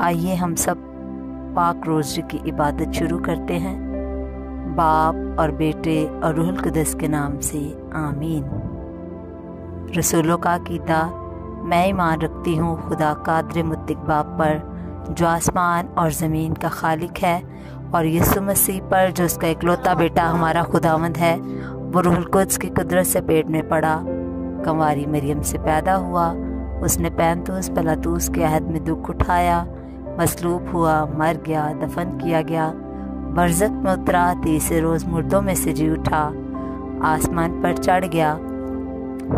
آئیے ہم سب پاک روزے کی عبادت شروع کرتے ہیں۔ باپ اور بیٹے اور روح القدس کے نام سے آمین۔ رسولوں کا عقیدہ، میں ایمان رکھتی ہوں خدا قادر مطلق باپ پر جو آسمان اور زمین کا خالق ہے، اور یسوع مسیح پر جو اس کا اکلوتا بیٹا ہمارا خداوند ہے، وہ روح القدس کی قدرت سے پیٹ میں پڑا، کنواری مریم سے پیدا ہوا، اس نے پینتوس پلاطوس کے عہد میں دکھ اٹھایا، مصلوب ہوا، مر گیا، دفن کیا گیا، برزخ میں اترا، تیسرے روز مردوں میں سے جی اٹھا، آسمان پر چڑھ گیا،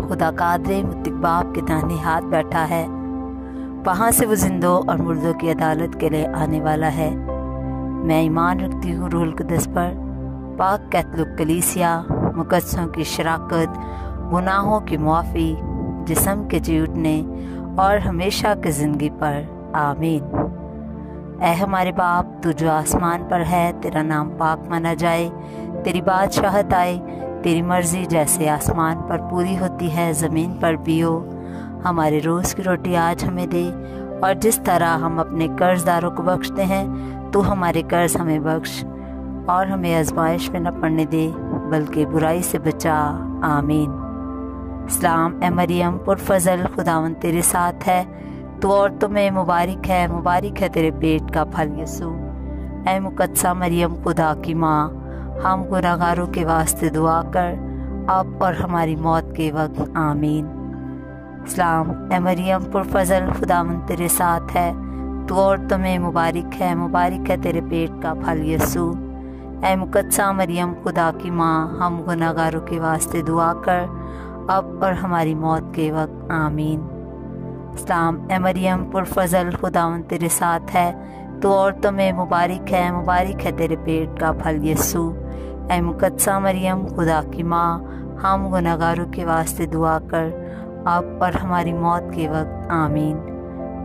خدا قادر مطلق باپ کے داہنے ہاتھ بیٹھا ہے، وہاں سے وہ زندوں اور مردوں کی عدالت کے لیے آنے والا ہے۔ میں ایمان رکھتی ہوں روح القدس پر، پاک کیتھولک کلیسیا، مقدسوں کی شراکت، گناہوں کی معافی، جسم کے جی اٹھنے اور ہمیشہ کی زندگی پر آمین۔ اے ہمارے باپ، تو جو آسمان پر ہے، تیرا نام پاک مانا جائے، تیری بادشاہت آئے، تیری مرضی جیسے آسمان پر پوری ہوتی ہے زمین پر بھی ہو۔ ہمارے روز کی روٹی آج ہمیں دے، اور جس طرح ہم اپنے قرض داروں کو بخشتے ہیں، تو ہمارے قرض ہمیں بخش، اور ہمیں آزمائش میں نہ پڑنے دے بلکہ برائی سے بچا، آمین۔ سلام اے مریم پرفضل، خداوند تیرے ساتھ ہے، تو عورتوں میں مبارک ہے تیرے پیٹ کا پھل یسوع۔ اے مقدسہ مریم خدا کی ماں، ہم گناہگاروں کے واسطے دعا کر، اب اور ہماری موت کے وقت، آمین۔ سلام اے مریم پرفضل، خداوند تیرے ساتھ ہے، تو عورتوں میں مبارک ہے تیرے پیٹ کا پھل یسوع۔ اے مقدسہ مریم خدا کی ماں، ہم گناہگاروں کے واسطے دعا کر، اب اور ہماری موت کے وقت، آمین۔ سلام اے مریم پرفضل، خداوند تیرے ساتھ ہے، تو عورتوں میں مبارک ہے تیرے پیٹ کا پھل یسوع۔ اے مقدسہ مریم خدا کی ماں، ہم گناہگاروں کے واسطے دعا کر، اب اور ہماری موت کے وقت، آمین۔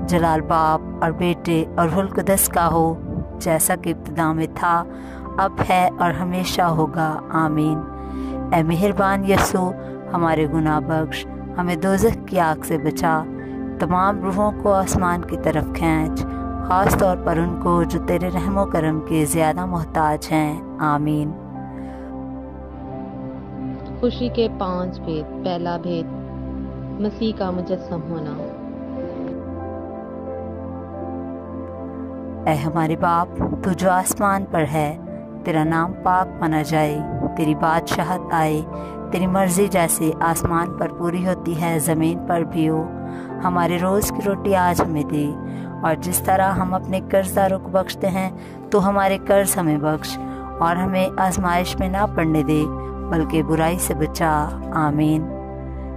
جلال باپ اور بیٹے اور روح القدس کا ہو، جیسا کہ ابتدا میں تھا، اب ہے اور ہمیشہ ہوگا، آمین۔ اے مہربان یسوع، ہمارے گناہ بخش، ہمیں دوزخ کی آگ سے بچا، تمام روحوں کو آسمان کی طرف کھینچ، خاص طور پر ان کو جو تیرے رحم و کرم کے زیادہ محتاج ہیں، آمین۔ خوشی کے 5 بھید۔ پہلا بھید، مسیح کا مجسم ہونا۔ اے ہمارے باپ، تو جو آسمان پر ہے، تیرا نام پاک مانا جائے، تیری بادشاہت آئے، تیری مرضی جیسے آسمان پر پوری ہوتی ہے زمین پر بھی ہو۔ ہمارے روز کی روٹی آج ہمیں دے، اور جس طرح ہم اپنے قرض داروں کو بخشتے ہیں، تو ہمارے قرض ہمیں بخش، اور ہمیں آزمائش میں نہ پڑنے دے بلکہ برائی سے بچا، آمین۔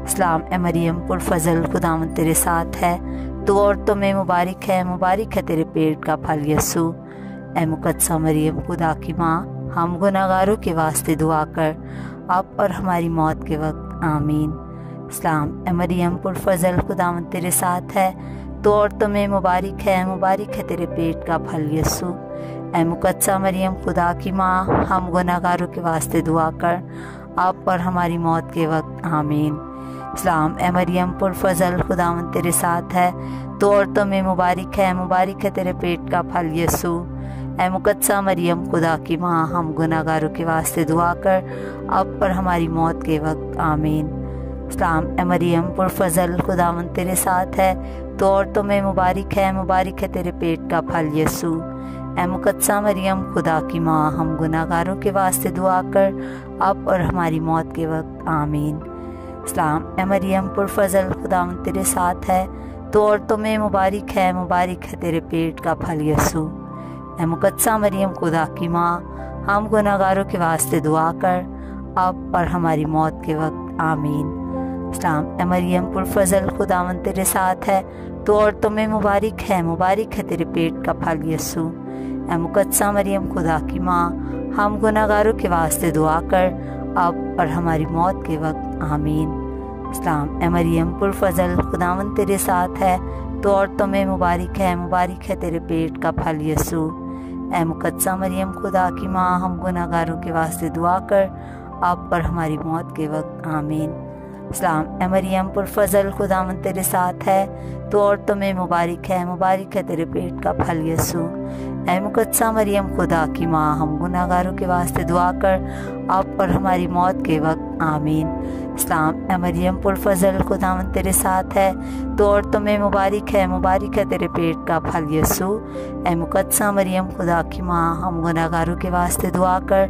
سلام اے مریم پرفضل، خداوند تیرے ساتھ ہے، تو عورتوں میں مبارک ہے تیرے پیٹ کا پھل یسوع۔ اے مقدسہ مریم خدا کی ماں، ہم گناہگاروں کے واسطے دعا کر، اب اور ہماری موت کے وقت، آمین۔ سلام اے مریم پرفضل، خداوند تیرے ساتھ ہے، تو عورتوں میں مبارک ہے تیرے پیٹ کا پھل یسوع۔ اے مقدسہ مریم خدا کی ماں، ہم گناہگاروں کے واسطے دعا کر، اب اور ہماری موت کے وقت، آمین۔ سلام اے مریم پرفضل، خداوند تیرے ساتھ ہے، تو عورتوں میں مبارک ہے تیرے پیٹ کا پھل یسوع۔ اے مقدسہ مریم خدا کی ماں، ہم گناہگاروں کے واسطے دعا کر، اب اور ہماری موت کے وقت، آمین۔ سلام اے مریم پرفضل، خداوند تیرے ساتھ ہے، تو عورتوں میں مبارک ہے تیرے پیٹ کا پھل یسوع۔ اے مقدسہ مریم خدا کی ماں، ہم گناہگاروں کے واسطے دعا کر، اب اور ہماری موت کے وقت، آمین۔ سلام اے مریم پرفضل، خداوند تیرے ساتھ ہے، تو عورتوں میں مبارک ہے تیرے پیٹ کا پھل یسوع۔ اے مقدسہ مریم خدا کی ماں، ہم گناہگاروں کے واسطے دعا کر، اب اور ہماری موت کے وقت، آمین۔ سلام اے مریم پرفضل، خداوند تیرے ساتھ ہے، تو عورتوں میں مبارک ہے تیرے پیٹ کا پھل یسوع۔ اے مقدسہ مریم خدا کی ماں، ہم گناہگاروں کے واسطے دعا کر، اب اور ہماری موت کے وقت، آمین۔ سلام اے مریم پرفضل، خداوند تیرے ساتھ ہے، تو عورتوں میں مبارک ہے تیرے پیٹ کا پھل یسوع۔ اے مقدسہ مریم خدا کی ماں، ہم گناہگاروں کے واسطے دعا کر، اب اور ہماری موت کے وقت، آمین۔ سلام اے مریم پرفضل، خداوند تیرے ساتھ ہے، تو عورتوں میں مبارک ہے تیرے پیٹ کا پھل یسوع۔ اے مقدسہ مریم خدا کی ماں، ہم گناہ گاروں کے واسطے دعا کر اب اور ہماری موت کے وقت آمین۔ سلام اے مریم پرفضل، خداوند تیرے ساتھ ہے، تو عورتوں میں مبارک ہے تیرے پیٹ کا پھل یسوع۔ اے مقدسہ مریم خدا کی ماں، ہم گناہ گاروں کے واسطے دعا کر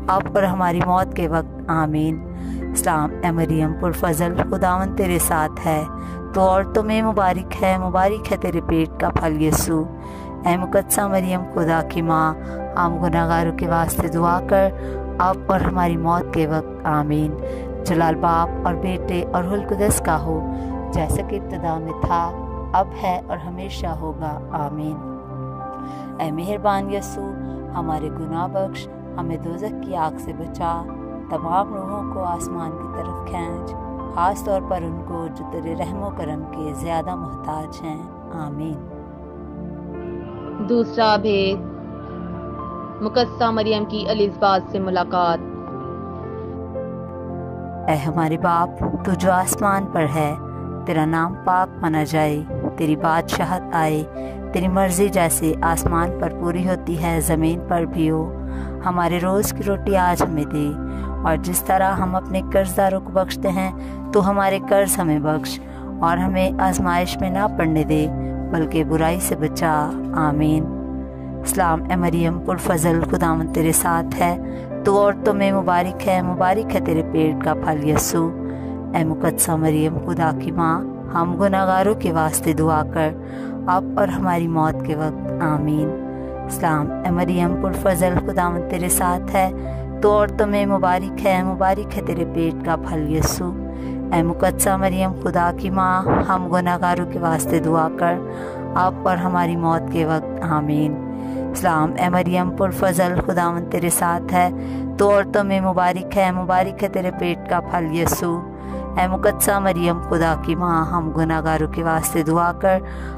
اب اور ہماری موت کے وقت آمین۔ سلام اے مریم پرفضل، خداوند تیرے ساتھ ہے، تو عورتوں میں مبارک ہے تیرے پیٹ کا پھل یسوع۔ اے مقدسہ مریم خدا کی ماں، ہم گناہ گاروں کے واسطے دعا کر اب اور ہماری موت کے وقت آمین۔ جلال باپ اور بیٹے اور روح القدس کا ہو، جیسا کہ ابتدا میں تھا، اب ہے اور ہمیشہ ہوگا، آمین۔ اے مہربان یسوع، ہمارے گناہ بخش، ہمیں دوزخ کی آگ سے بچا، تمام روحوں کو آسمان کی طرف کھینچ، خاص طور پر ان کو جو تیرے رحم و کرم کے زیادہ محتاج ہیں، آمین۔ دوسرا بھید، مقدسہ مریم کی الزبات سے ملاقات۔ اے ہمارے باپ، تو جو آسمان پر ہے، تیرا نام پاک مانا جائے، تیری بادشاہت آئے، تیری مرضی جیسے آسمان پر پوری ہوتی ہے زمین پر بھی ہو۔ ہمارے روز کی روٹی آج ہمیں دے، اور جس طرح ہم اپنے قرض داروں کو بخشتے ہیں تو ہمارے قرض ہمیں بخش، اور ہمیں آزمائش میں نہ پڑنے دے بلکہ برائی سے بچا، آمین۔ سلام اے مریم پرفضل، خداوند تیرے ساتھ ہے، تو عورتوں میں مبارک ہے تیرے پیٹ کا پھل یسوع۔ اے مقدسہ مریم خدا کی ماں، ہم گناہ گاروں کے واسطے دعا کر اب اور ہماری موت کے وقت آمین۔ سلام اے مریم پرفضل، خداوند تیرے ساتھ ہے، تو عورتوں میں مبارک ہے تیرے پیٹ کا پھل یسوع۔ اے مقدسہ مریم خدا کی ماں، ہم گناہ گاروں کے واسطے دعا کر اب اور ہماری موت کے وقت آمین۔ سلام اے مریم پرفضل، خداوند تیرے ساتھ ہے، تو عورتوں میں مبارک ہے تیرے پیٹ کا پھل یسوع۔ اے مقدسہ مریم خدا کی ماں، ہم گناہ گاروں کے واسطے دعا کر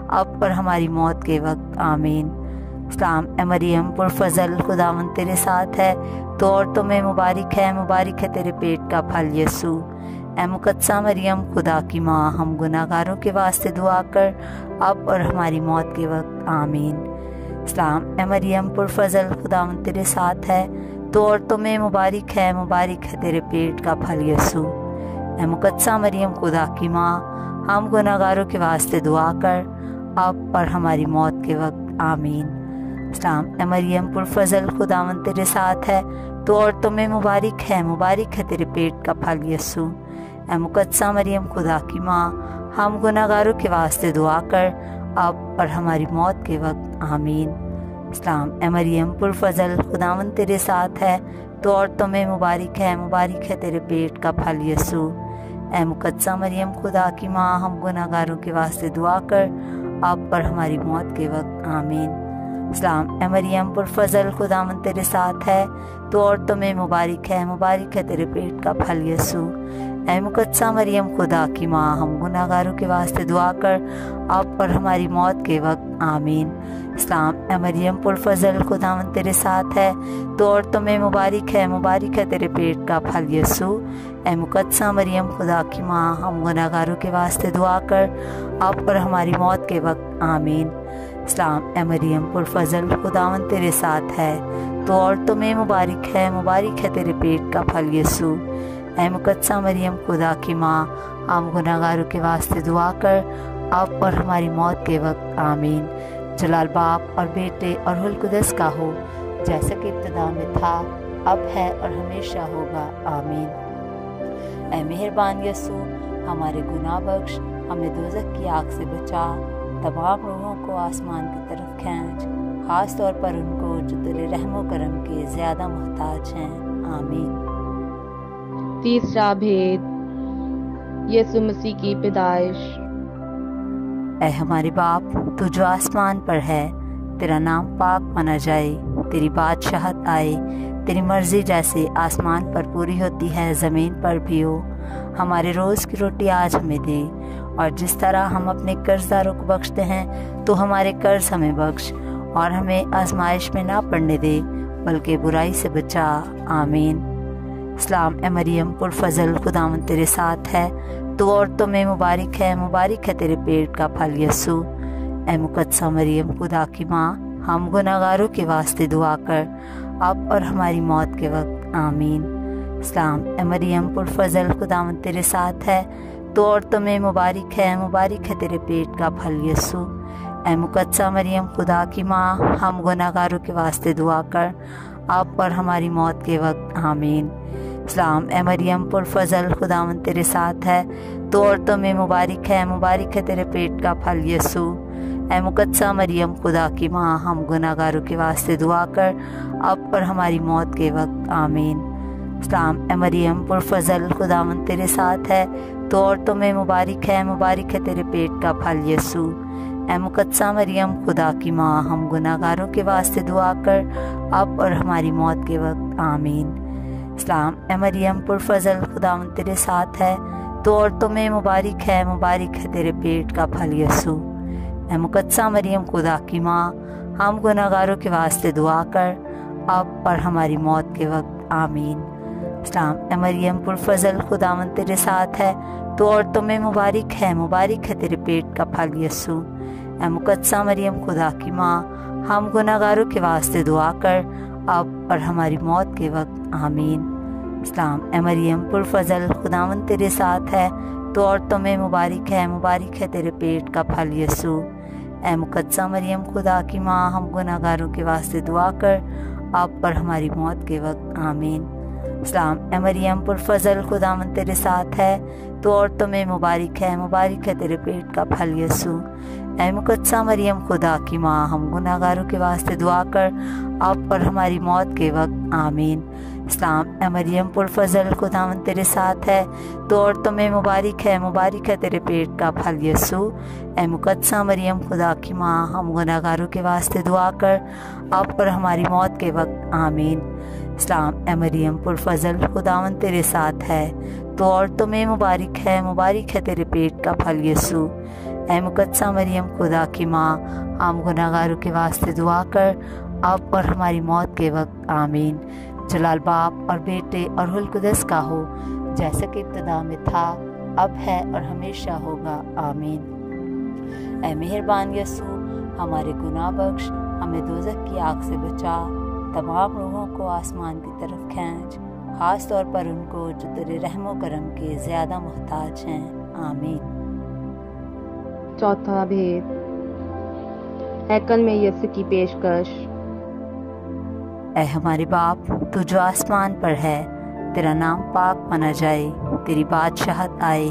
اب اور ہماری موت کے وقت آمین۔ سلام اے مریم پرفضل، خداوند تیرے ساتھ ہے، تو عورتوں میں مبارک ہے تیرے پیٹ کا پھل یسوع۔ اے مقدسہ مریم خدا کی ماں، ہم گناہ گاروں کے واسطے دعا کر اب اور ہماری موت کے وقت آمین۔ سلام اے مریم پرفضل، خداوند تیرے ساتھ ہے، تو عورتوں میں مبارک ہے تیرے پیٹ کا پھل یسوع۔ اے مقدسہ مریم خدا کی ماں، ہم گناہ گاروں کے واسطے دعا کر اب اور ہماری موت کے وقت آمین۔ سلام اے مریم پرفضل، خداوند تیرے ساتھ ہے، تو عورتوں میں مبارک ہے تیرے پیٹ کا پھل یسوع۔ اے مقدسہ مریم خدا کی ماں، ہم گناہ گاروں کے واسطے دعا کر اب اور ہماری موت کے وقت آمین۔ سلام اے مریم پرفضل، خداوند تیرے ساتھ ہے، تو عورتوں میں مبارک ہے تیرے پیٹ کا پھل یسوع۔ اے مقدسہ مریم خدا کی ماں، ہم گناہ گاروں کے واسطے دعا کر اب اور ہماری موت کے وقت آمین۔ سلام اے مریم پرفضل، خداوند تیرے ساتھ ہے، تو عورتوں میں مبارک ہے تیرے پیٹ کا پھل یسوع۔ اے مقدسہ مریم خدا کی ماں، ہم گناہ گاروں کے واسطے دعا کر اب اور ہماری موت کے وقت آمین۔ سلام اے مریم پرفضل، خداوند تیرے ساتھ ہے، تو عورتوں میں مبارک ہے تیرے پیٹ کا پھل یسوع۔ اے مقدسہ مریم خدا کی ماں، ہم گناہ گاروں کے واسطے دعا کر اب اور ہماری موت کے وقت آمین۔ سلام اے مریم پرفضل، خداوند تیرے ساتھ ہے، تو عورتوں میں مبارک ہے تیرے پیٹ کا پھل یسوع۔ اے مقدسہ مریم خدا کی ماں، ہم گناہ گاروں کے واسطے دعا کر اب اور ہماری موت کے وقت آمین۔ جلال باپ اور بیٹے اور روح القدس کا ہو، جیسا کہ ابتدا میں تھا، اب ہے اور ہمیشہ ہوگا، آمین۔ اے مہربان یسوع، ہمارے گناہ بخش، ہمیں دوزخ کی آگ سے بچا، تمام روحوں کو آسمان کی طرف کھینچ، خاص طور پر ان کو جو تیرے رحم و کرم کے زیادہ محتاج ہیں، آمین۔ تیسرا بھید، یسوع مسیح کی پیدائش۔ اے ہمارے باپ، تو جو آسمان پر ہے، تیرا نام پاک مانا جائے، تیری بادشاہت آئے، تیری مرضی جیسے آسمان پر پوری ہوتی ہے زمین پر بھی ہو۔ ہمارے روز کی روٹی آج ہمیں دے، اور جس طرح ہم اپنے قرض داروں کو بخشتے ہیں تو ہمارے قرض ہمیں بخش، اور ہمیں آزمائش میں نہ پڑنے دے بلکہ برائی سے بچا، آمین۔ سلام اے مریم پرفضل، خداوند تیرے ساتھ ہے، تو عورتوں میں مبارک ہے تیرے پیٹ کا پھل یسوع۔ اے مقدسہ مریم خدا کی ماں، ہم گناہگاروں کے واسطے دعا کر، اب اور ہماری موت کے وقت آمین۔ سلام اے مریم پرفضل، خداوند تیرے ساتھ ہے، تو عورتوں میں مبارک ہے تیرے پیٹ کا پھل یسوع۔ اے مقدسہ مریم خدا کی ماں، ہم گناہگاروں کے واسطے دعا کر، اب اور ہماری موت کے وقت آمین۔ سلام اے مریم پرفضل، خداوند تیرے ساتھ ہے، تو عورتوں میں مبارک ہے تیرے پیٹ کا پھل یسوع۔ اے مقدسہ مریم خدا کی ماں، ہم گناہگاروں کے واسطے دعا کر، اب اور ہماری موت کے وقت آمین۔ سلام اے مریم پرفضل، خداوند تیرے ساتھ ہے، تو عورتوں میں مبارک ہے تیرے پیٹ کا پھل یسوع۔ اے مقدسہ مریم خدا کی ماں، ہم گناہگاروں کے واسطے دعا کر، اب اور ہماری موت کے وقت آمین۔ سلام اے مریم پرفضل، خداوند تیرے ساتھ ہے، تو عورتوں میں مبارک ہے تیرے پیٹ کا پھل یسوع۔ اے مقدسہ مریم خدا کی ماں، ہم گناہگاروں کے واسطے دعا کر، اب اور ہماری موت کے وقت آمین۔ سلام اے مریم پرفضل، خداوند تیرے ساتھ ہے، تو عورتوں میں مبارک ہے تیرے پیٹ کا پھل یسوع۔ اے مقدسہ مریم خدا کی ماں، ہم گناہگاروں کے واسطے دعا کر، اب اور ہماری موت کے وقت آمین۔ سلام اے مریم پرفضل، خداوند تیرے ساتھ ہے، تو عورتوں میں مبارک ہے تیرے پیٹ کا پھل یسوع۔ اے مقدسہ مریم خدا کی ماں، ہم گناہگاروں کے واسطے دعا کر، اب اور ہماری موت کے وقت آمین۔ سلام اے مریم پرفضل، خداوند تیرے ساتھ ہے، تو عورتوں میں مبارک ہے تیرے پیٹ کا پھل یسوع۔ اے مقدسہ مریم خدا کی ماں، ہم گناہگاروں کے واسطے دعا کر، اب اور ہماری موت کے وقت آمین۔ سلام اے مریم پرفضل، خداوند تیرے ساتھ ہے، تو عورتوں میں مبارک ہے تیرے پیٹ کا پھل یسوع۔ اے مقدسہ مریم خدا کی ماں، ہم گناہگاروں کے واسطے دعا کر، اب اور ہماری موت کے وقت آمین۔ سلام اے مریم پرفضل، خداوند تیرے ساتھ ہے، تو عورتوں میں مبارک ہے تیرے پیٹ کا پھل یسوع۔ اے مقدسہ مریم خدا کی ماں، ہم گناہگاروں کے واسطے دعا کر، اب اور ہماری موت کے وقت آمین۔ جلال باپ اور بیٹے اور روح القدس کا ہو، جیسا کہ ابتدا میں تھا، اب ہے اور ہمیشہ ہوگا، آمین۔ اے مہربان یسوع، ہمارے گناہ بخش، ہمیں دوزخ کی آگ سے بچا، تمام روحوں کو آسمان کی طرف کھینچ، خاص طور پر ان کو جو تیرے رحم و کرم کے زیادہ محتاج ہیں، آمین۔ چوتھا بھید، ہیکل میں یسوع کی پیشکش۔ اے ہمارے باپ، تو جو آسمان پر ہے، تیرا نام پاک مانا جائے، تیری بادشاہت آئے،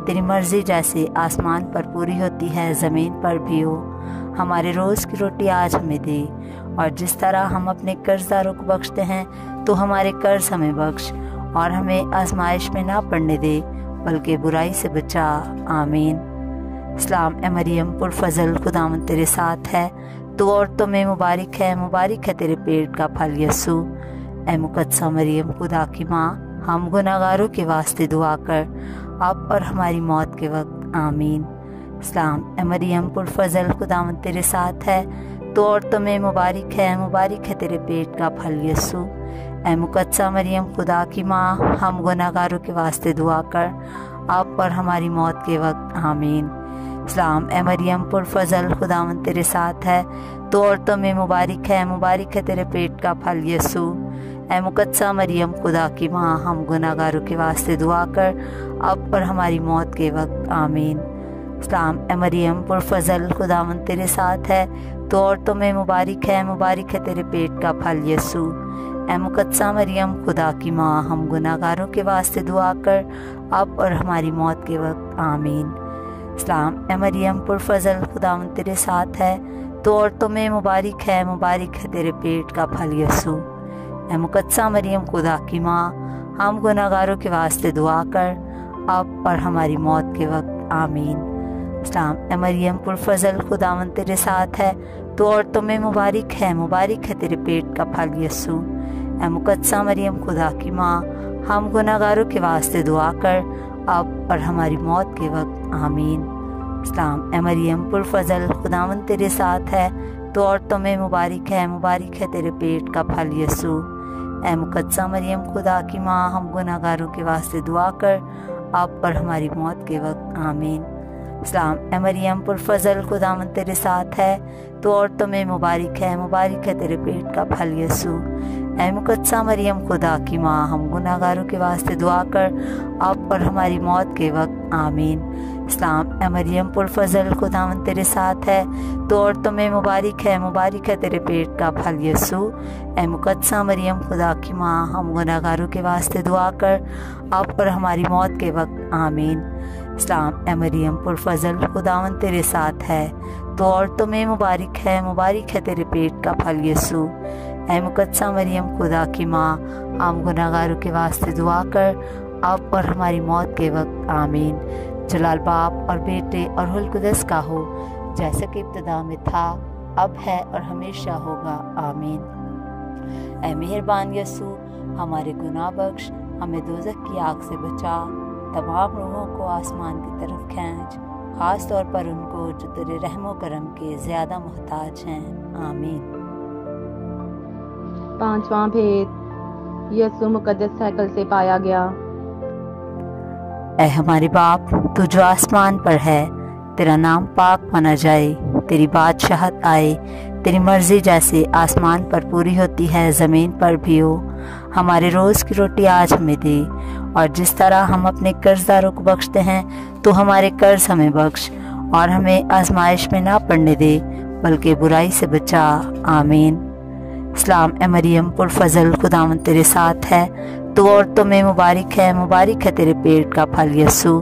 تیری مرضی جیسے آسمان پر پوری ہوتی ہے زمین پر بھی ہو۔ ہمارے روز کی روٹی آج ہمیں دے، اور جس طرح ہم اپنے قرض داروں کو بخشتے ہیں، تو ہمارے قرض ہمیں بخش، اور ہمیں آزمائش میں نہ پڑنے دے، بلکہ برائی سے بچا، آمین۔ سلام اے مریم پرفضل، خداوند تیرے ساتھ ہے، تو عورتوں میں مبارک ہے تیرے پیٹ کا پھل یسوع۔ اے مقدسہ مریم خدا کی ماں، ہم گناہگاروں کے واسطے دعا کر، اب اور ہماری موت کے وقت آمین۔ سلام اے مریم پرفضل، خداوند تیرے ساتھ ہے، تو عورتوں میں مبارک ہے تیرے پیٹ کا پھل یسوع۔ اے مقدسہ مریم خدا کی ماں، ہم گناہگاروں کے واسطے دعا کر، اب اور ہماری موت کے وقت آمین۔ سلام اے مریم پرفضل، خداوند تیرے ساتھ ہے، تو عورتوں میں مبارک ہے تیرے پیٹ کا پھل یسوع۔ اے مقدسہ مریم خدا کی ماں، ہم گناہگاروں کے واسطے دعا کر، اب اور ہماری موت کے وقت آمین۔ سلام اے مریم پرفضل، خداوند تیرے ساتھ ہے، تو عورتوں میں مبارک ہے تیرے پیٹ کا پھل یسوع۔ اے مقدسہ مریم خدا کی ماں، ہم گناہگاروں کے واسطے دعا کر، اب اور ہماری موت کے وقت آمین۔ سلام اے مریم پرفضل، خداوند تیرے ساتھ ہے، تو عورتوں میں مبارک ہے تیرے پیٹ کا پھل یسوع۔ اے مقدسہ مریم خدا کی ماں، ہم گناہگاروں کے واسطے دعا کر، اب اور ہماری موت کے وقت آمین۔ سلام اے مریم پرفضل، خداوند تیرے ساتھ ہے، تو عورتوں میں مبارک ہے تیرے پیٹ کا پھل یسوع۔ اے مقدسہ مریم خدا کی ماں، ہم گناہگاروں کے واسطے دعا کر، اب اور ہماری موت کے وقت آمین۔ سلام اے مریم پرفضل، خداوند تیرے ساتھ ہے، تو عورتوں میں مبارک ہے تیرے پیٹ کا پھل یسوع۔ اے مقدسہ مریم خدا کی ماں، ہم گناہگاروں کے واسطے دعا کر اب اور ہماری موت کے وقت آمین۔ سلام اے مریم پرفضل، خداوند تیرے ساتھ ہے، تو عورتوں میں مبارک ہے تیرے پیٹ کا پھل یسوع۔ اے مقدسہ مریم خدا کی ماں، ہم گناہگاروں کے واسطے دعا کر اب اور ہماری موت کے وقت آمین۔ سلام اے مریم پرفضل، خداوند تیرے ساتھ ہے، تو عورتوں میں مبارک ہے تیرے پیٹ کا پھل یسوع۔ اے مقدسہ مریم خدا کی ماں، ہم گناہگاروں کے واسطے دعا کر اب اور ہماری موت کے وقت آمین۔ سلام اے مریم پرفضل، خداوند تیرے ساتھ ہے، تو عورتوں میں مبارک ہے تیرے پیٹ کا پھل یسوع۔ اے مقدسہ مریم خدا کی ماں، ہم گناہگاروں کے واسطے دعا کر اب اور ہماری موت کے وقت آمین۔ جلال باپ اور بیٹے اور روح القدس کا ہو، جیسا کہ ابتدا میں تھا، اب ہے اور ہمیشہ ہوگا، آمین۔ اے مہربان یسوع، ہمارے گناہ بخش، ہمیں دوزخ کی آگ سے بچا، تمام روحوں کو آسمان کی طرف کھینچ، خاص طور پر ان کو جو تیرے رحم و کرم کے زیادہ محتاج ہیں، آمین۔ پانچواں بھید، یسوع مقدس ہیکل سے پایا گیا۔ اے ہمارے باپ، تو جو آسمان پر ہے، تیرا نام پاک مانا جائے، تیری بادشاہت آئے، تیری مرضی جیسے آسمان پر پوری ہوتی ہے زمین پر بھی ہو۔ ہمارے روز کی روٹی آج ہمیں دے، اور جس طرح ہم اپنے قرض داروں کو بخشتے ہیں تو ہمارے قرض ہمیں بخش، اور ہمیں آزمائش میں نہ پڑنے دے بلکہ برائی سے بچا، آمین۔ سلام اے مریم پرفضل، خداوند تیرے ساتھ ہے، تو عورتوں میں مبارک ہے تیرے پیٹ کا پھل یسوع۔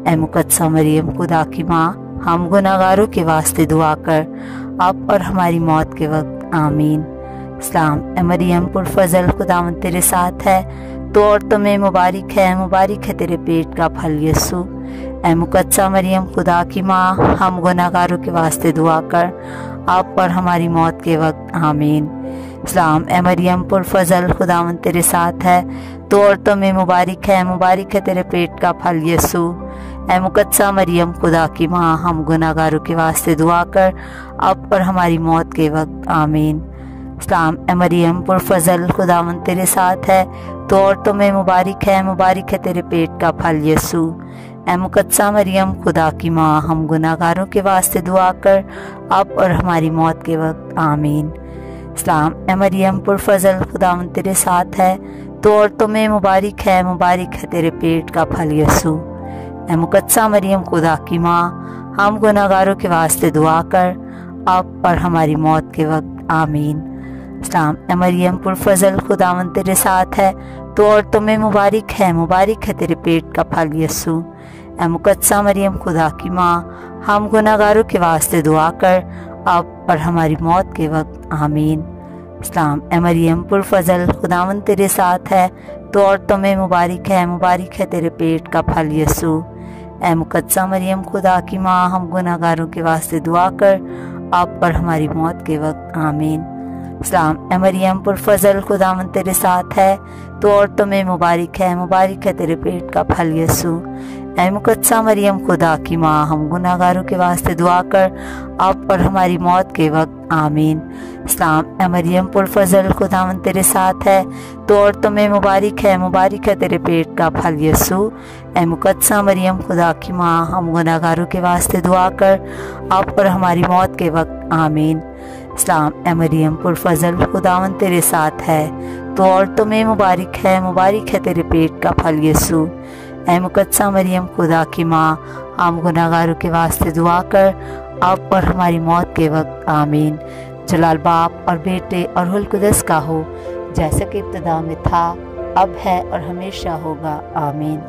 اے مقدسہ مریم خدا کی ماں، ہم گناہگاروں کے واسطے دعا کر اب اور ہماری موت کے وقت آمین۔ سلام اے مریم پرفضل، خداوند تیرے ساتھ ہے، تو عورتوں میں مبارک ہے تیرے پیٹ کا پھل یسوع۔ اے مقدسہ مریم خدا کی ماں، ہم گناہگاروں کے واسطے دعا کر اب اور ہماری موت کے وقت آمین۔ سلام اے مریم پرفضل، خداوند تیرے ساتھ ہے، تو عورتوں میں مبارک ہے تیرے پیٹ کا پھل یسوع۔ اے مقدسہ مریم خدا کی ماں، ہم گناہگاروں کے واسطے دعا کر اب اور ہماری موت کے وقت آمین۔ سلام اے مریم پرفضل، خداوند تیرے ساتھ ہے، تو عورتوں میں مبارک ہے تیرے پیٹ کا پھل یسوع۔ اے مقدسہ مریم خدا کی ماں، ہم گناہگاروں کے واسطے دعا کر اب اور ہماری موت کے وقت آمین۔ سلام اے مریم پرفضل، خداوند تیرے ساتھ ہے، تو عورتوں میں مبارک ہے تیرے پیٹ کا پھل یسوع۔ اے مقدسہ مریم خدا کی ماں، ہم گناہگاروں کے واسطے دعا کر اب اور ہماری موت کے وقت آمین۔ سلام اے مریم پرفضل، خداوند تیرے ساتھ ہے، تو عورتوں میں مبارک ہے تیرے پیٹ کا پھل یسوع۔ اے مقدسہ مریم خدا کی ماں، ہم گناہگاروں کے واسطے دعا کر اب اور ہماری موت کے وقت آمین۔ سلام اے مریم پرفضل، خداوند تیرے ساتھ ہے، تو عورتوں میں مبارک ہے تیرے پیٹ کا پھل یسوع۔ اے مقدسہ مریم خدا کی ماں، ہم گناہگاروں کے واسطے دعا کر اب اور ہماری موت کے وقت آمین۔ سلام اے مریم پرفضل، خداوند تیرے ساتھ ہے، تو عورتوں میں مبارک ہے تیرے پیٹ کا پھل یسوع۔ اے مقدسہ مریم خدا کی ماں، ہم گناہگاروں کے واسطے دعا کر اب اور ہماری موت کے وقت آمین۔ سلام اے مریم پرفضل، خداوند تیرے ساتھ ہے، تو عورتوں میں مبارک ہے تیرے پیٹ کا پھل یسوع۔ اے مقدسہ مریم خدا کی ماں، ہم گناہگاروں کے واسطے دعا کر اب اور ہماری موت کے وقت آمین۔ سلام اے مریم پرفضل، خداوند تیرے ساتھ ہے، تو عورتوں میں مبارک ہے تیرے پیٹ کا پھل یسوع۔ اے مقدسہ مریم خدا کی ماں، ہم گناہگاروں کے واسطے دعا کر اب اور ہماری موت کے وقت آمین۔ جلال باپ اور بیٹے اور روح القدس کا ہو، جیسا کہ ابتدا میں تھا، اب ہے اور ہمیشہ ہوگا، آمین۔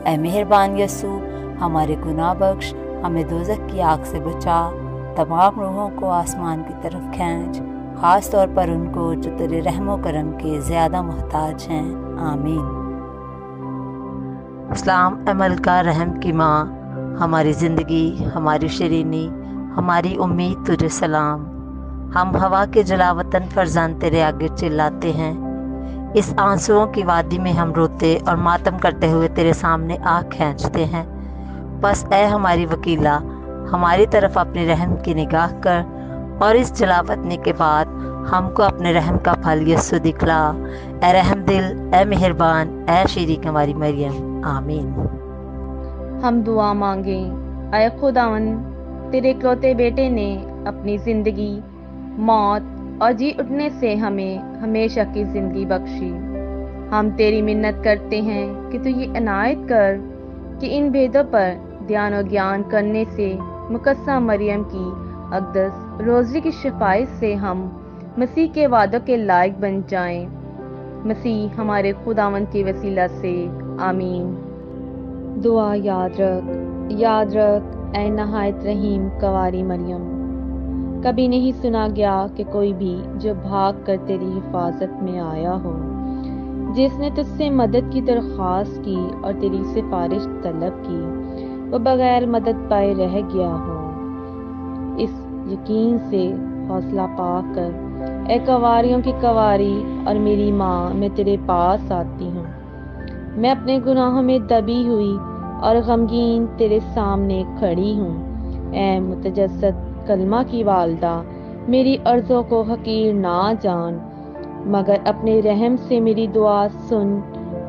اے مہربان یسوع، ہمارے گناہ بخش، ہمیں دوزخ کی آگ سے بچا، تمام روحوں کو آسمان کی طرف کھینچ، خاص طور پر ان کو جو تیرے رحم و کرم کے زیادہ محتاج ہیں، آمین۔ سلام اے ملکہ رحم کی ماں، ہماری زندگی، ہماری شیرینی، ہماری امید تجھے سلام۔ ہم ہوا کے جلا وطن فرزند تیرے آگے چلاتے ہیں، اس آنسوؤں کی وادی میں ہم روتے اور ماتم کرتے ہوئے تیرے سامنے آنکھ کھینچتے ہیں۔ بس اے ہماری وکیلہ، ہماری طرف اپنے رحم کی نگاہ کر، اور اس جلا وطنی کے بعد ہم کو اپنے رحم کا پھل یسوع دکھلا، اے رحم دل، اے مہربان، اے شیریں ہماری مریم، آمین۔ ہم دعا مانگیں۔ اے خداوند، تیرے اکلوتے بیٹے نے اپنی زندگی، موت اور جی اٹھنے سے ہمیں ہمیشہ کی زندگی بخشی۔ ہم تیری منت کرتے ہیں کہ تو یہ عنایت کر کہ ان بھیدوں پر دھیان و گیان کرنے سے مقدسہ مریم کی اقدس روزری کی شفاعت سے ہم مسیح کے وعدوں کے لائق بن جائیں۔ مسیح ہمارے خداوند کے وسیلہ سے، آمین۔ دعا یاد رکھ اے نہایت رحیم کنواری مریم، کبھی نہیں سنا گیا کہ کوئی بھی جو بھاگ کر تیری حفاظت میں آیا ہو، جس نے تجھ سے مدد کی درخواست کی اور تیری سفارش طلب کی، وہ بغیر مدد پائے رہ گیا ہو۔ اس یقین سے حوصلہ پا کر اے کنواریوں کی کنواری اور میری ماں، میں تیرے پاس آتی ہوں۔ میں اپنے گناہوں میں دبی ہوئی اور غمگین تیرے سامنے کھڑی ہوں۔ اے متجسد کلمہ کی والدہ، میری عرضوں کو حقیر نہ جان، مگر اپنے رحم سے میری دعا سن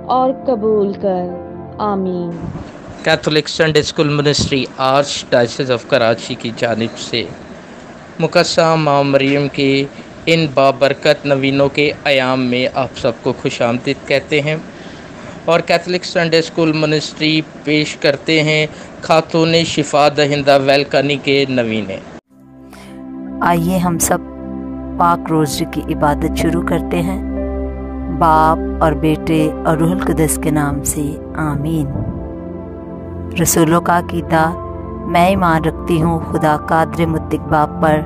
اور قبول کر، آمین۔ Catholic Sunday school ministry archdiocese of Karachi کی جانب سے مقدسہ ماں مریم کے ان بابرکت نوینوں کے ایام میں آپ سب کو خوش آمدید کہتے ہیں، اور کیتھولک سنڈے اسکول منسٹری پیش کرتے ہیں خاتون شفا دہندہ ویلکانی کے نوینے۔ آئیے ہم سب پاک روزری کی عبادت شروع کرتے ہیں۔ باپ اور بیٹے اور روح القدس کے نام سے، آمین۔ رسولوں کا عقیدہ۔ میں ایمان رکھتی ہوں خدا قادر مطلق باپ پر،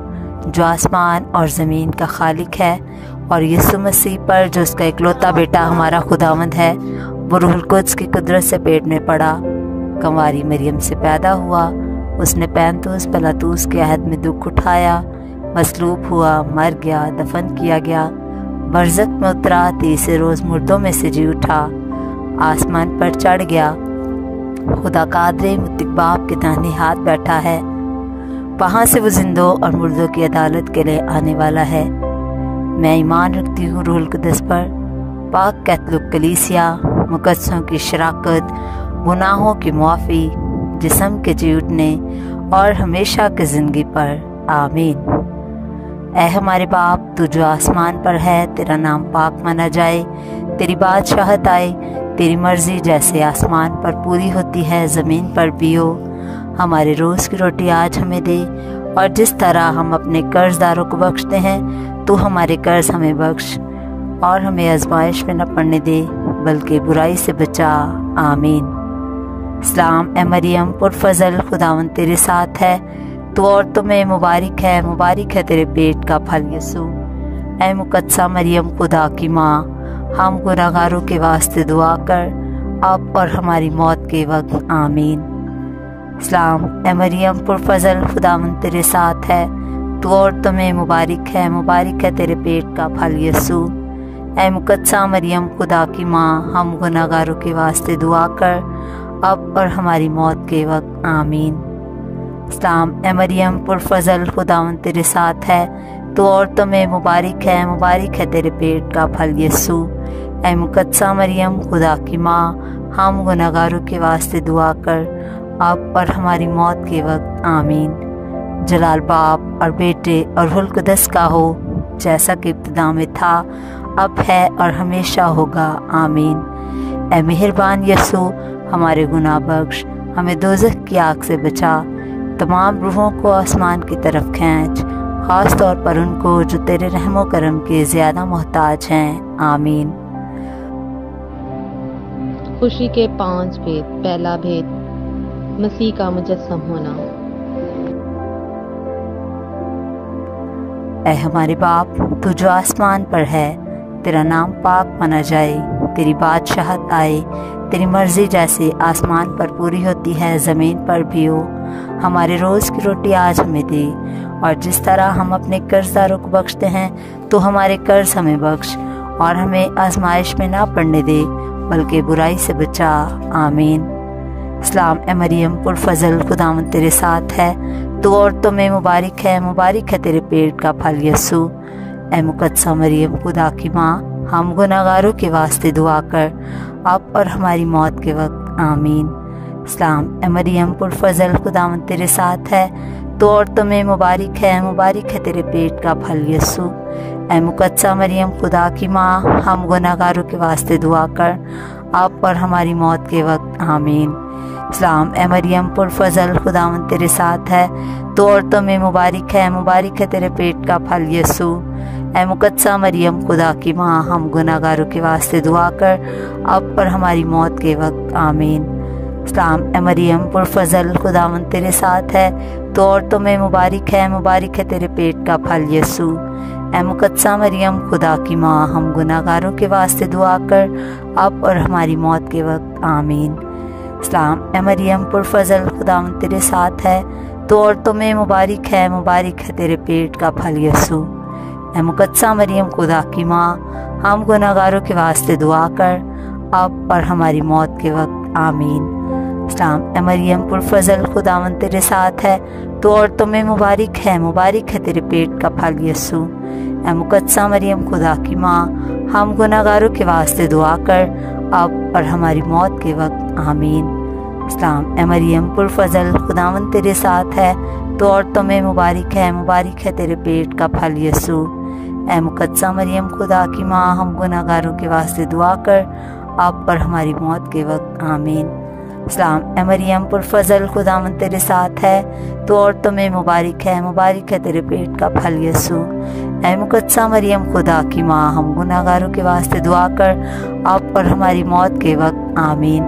جو آسمان اور زمین کا خالق ہے، اور یسوع مسیح پر، جو اس کا اکلوتا بیٹا ہمارا خداوند ہے، وہ روح القدس کی قدرت سے پیٹ میں پڑا، کنواری مریم سے پیدا ہوا، اس نے پینتوس پلاطوس کے عہد میں دکھ اٹھایا، مصلوب ہوا، مر گیا، دفن کیا گیا، برزخ میں اترا، تیسرے روز مردوں میں سے جی اٹھا، آسمان پر چڑھ گیا، خدا قادر مطلق باپ کے داہنے ہاتھ بیٹھا ہے، وہاں سے وہ زندوں اور مردوں کی عدالت کے لیے آنے والا ہے۔ میں ایمان رکھتی ہوں روح القدس پر، پاک کیتھولک کلیسیا، مقدسوں کی شراکت، گناہوں کی معافی، جسم کے جی اٹھنے اور ہمیشہ کی زندگی پر، آمین۔ اے ہمارے باپ، تو جو آسمان پر ہے، تیرا نام پاک مانا جائے، تیری بادشاہت آئے، تیری مرضی جیسے آسمان پر پوری ہوتی ہے زمین پر بھی ہو۔ ہمارے روز کی روٹی آج ہمیں دے، اور جس طرح ہم اپنے قرض داروں کو بخشتے ہیں، تو ہمارے قرض ہمیں بخش، اور ہمیں آزمائش میں نہ پڑنے دے، بلکہ برائی سے بچا، آمین۔ سلام اے مریم پرفضل، خداوند تیرے ساتھ ہے، تو عورتوں میں مبارک ہے تیرے پیٹ کا پھل یسوع۔ اے مقدسہ مریم خدا کی ماں، ہم گناہگاروں کے واسطے دعا کر، اب اور ہماری موت کے وقت، آمین۔ سلام اے مریم پرفضل، خداوند تیرے ساتھ ہے، تو عورتوں میں مبارک ہے تیرے پیٹ کا پھل یسوع۔ اے مقدسہ مریم خدا کی ماں، ہم گناہگاروں کے واسطے دعا کر، اب اور ہماری موت کے وقت، آمین۔ سلام اے مریم پرفضل، خداوند تیرے ساتھ ہے، تو عورتوں میں مبارک ہے تیرے پیٹ کا پھل یسوع۔ اے مقدسہ مریم خدا کی ماں، ہم گناہگاروں کے واسطے دعا کر، اب اور ہماری موت کے وقت، آمین۔ جلال باپ اور بیٹے اور روح القدس کا ہو، جیسا کہ ابتدا میں تھا، اب ہے اور ہمیشہ ہوگا، آمین۔ اے مہربان یسوع، ہمارے گناہ بخش، ہمیں دوزخ کی آگ سے بچا، تمام روحوں کو آسمان کی طرف کھینچ، خاص طور پر ان کو جو تیرے رحم و کرم کے زیادہ محتاج ہیں، آمین۔ خوشی کے 5 بھید۔ پہلا بھید، مسیح کا مجسم ہونا۔ اے ہمارے باپ، تو جو آسمان پر ہے، تیرا نام پاک مانا جائے، تیری بادشاہت آئے، تیری مرضی جیسے آسمان پر پوری ہوتی ہے زمین پر بھی ہو۔ ہمارے روز کی روٹی آج ہمیں دے، اور جس طرح ہم اپنے قرض داروں کو بخشتے ہیں، تو ہمارے قرض ہمیں بخش، اور ہمیں آزمائش میں نہ پڑنے دے، بلکہ برائی سے بچا، آمین۔ سلام اے مریم پرفضل، خداوند تیرے ساتھ ہے، تو عورتوں میں مبارک ہے تیرے پیٹ کا پھل یسوع۔ اے مقدسہ مریم خدا کی ماں ہم گناہگاروں کے واسطے دعا کر اب اور ہماری موت کے وقت آمین۔ سلام اے مریم پرفضل خداوند تیرے ساتھ ہے، تو عورتوں میں مبارک ہے تیرے پیٹ کا پھل یسوع۔ اے مقدسہ مریم خدا کی ماں ہم گناہگاروں کے واسطے دعا کر اب اور ہماری موت کے وقت آمین۔ سلام اے مریم پرفضل خداوند تیرے ساتھ ہے، تو عورتوں میں مبارک ہے تیرے پیٹ کا پھل یسوع۔ اے مقدسہ مریم خدا کی ماں ہم گناہگاروں کے واسطے دعا کر اب اور ہماری موت کے وقت آمین۔ سلام اے مریم پرفضل خداوند تیرے ساتھ ہے، تو عورتوں میں مبارک ہے تیرے پیٹ کا پھل یسوع۔ اے مقدسہ مریم خدا کی ماں ہم گناہگاروں کے واسطے دعا کر اب اور ہماری موت کے وقت آمین۔ سلام اے مریم پرفضل خداوند تیرے ساتھ ہے، تو عورتوں میں مبارک ہے تیرے پیٹ کا پھل یسوع۔ اے مقدسہ مریم خدا کی ماں ہم گناہگاروں کے واسطے دعا کر اب اور ہماری موت کے وقت آمین۔ سلام اے مریم پرفضل خداوند تیرے ساتھ ہے، تو عورتوں میں مبارک ہے تیرے پیٹ کا پھل یسوع۔ اے مقدسہ مریم خدا کی ماں ہم گناہگاروں کے واسطے دعا کر اب اور ہماری موت کے وقت آمین۔ سلام اے مریم پرفضل خداوند تیرے ساتھ ہے، تو عورتوں میں مبارک ہے تیرے پیٹ کا پھل یسوع۔ اے مقدسہ مریم خدا کی ماں ہم گناہگاروں کے واسطے دعا کر اب اور ہماری موت کے وقت آمین۔ سلام اے مریم پرفضل خداوند تیرے ساتھ ہے، تو عورتوں میں مبارک ہے تیرے پیٹ کا پھل یسوع۔ اے مقدسہ مریم خدا کی ماں ہم گناہگاروں کے واسطے دعا کر اب اور ہماری موت کے وقت آمین۔